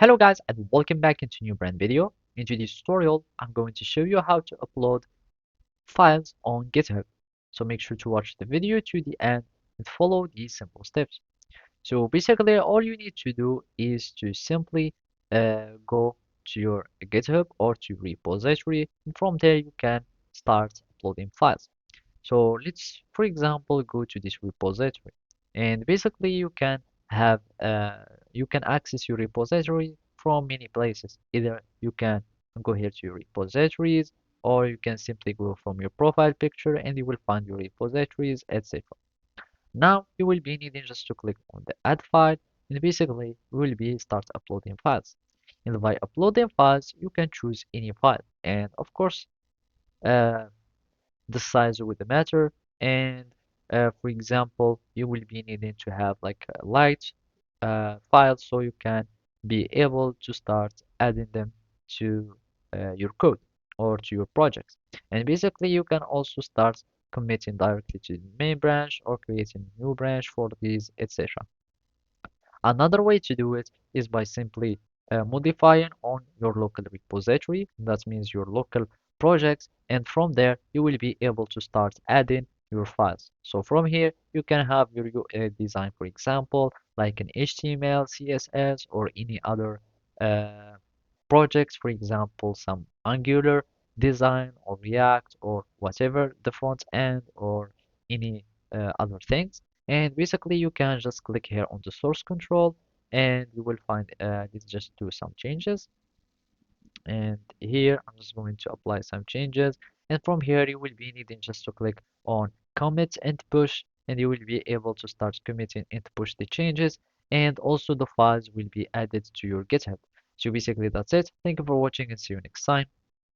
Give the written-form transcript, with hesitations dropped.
Hello guys and welcome back into a new brand video. In today's tutorial, I'm going to show you how to upload files on GitHub. So make sure to watch the video to the end and follow these simple steps. So basically all you need to do is to simply go to your GitHub or to repository, and from there you can start uploading files. So let's, for example, go to this repository, and basically you can access your repository from many places. Either you can go here to your repositories, or you can simply go from your profile picture and you will find your repositories, etc. Now you will be needing just to click on the add file, and basically we will be start uploading files. And by uploading files, you can choose any file, and of course. Uh, the size will matter, and for example you will be needing to have like a light file so you can be able to start adding them to your code or to your projects. And basically you can also start committing directly to the main branch or creating a new branch for these, etc. Another way to do it is by simply modifying on your local repository. That means your local projects, and from there you will be able to start adding your files. So from here you can have your UI design, for example, like an HTML, CSS, or any other uh, projects, for example, some Angular design or React or whatever the front end or any other things. And basically, you can just click here on the source control, and you will find let's just do some changes. And here, I'm just going to apply some changes. And from here, you will be needing just to click on commit and push, and you will be able to start committing and push the changes. And also, the files will be added to your GitHub. So basically, that's it. Thank you for watching, and see you next time.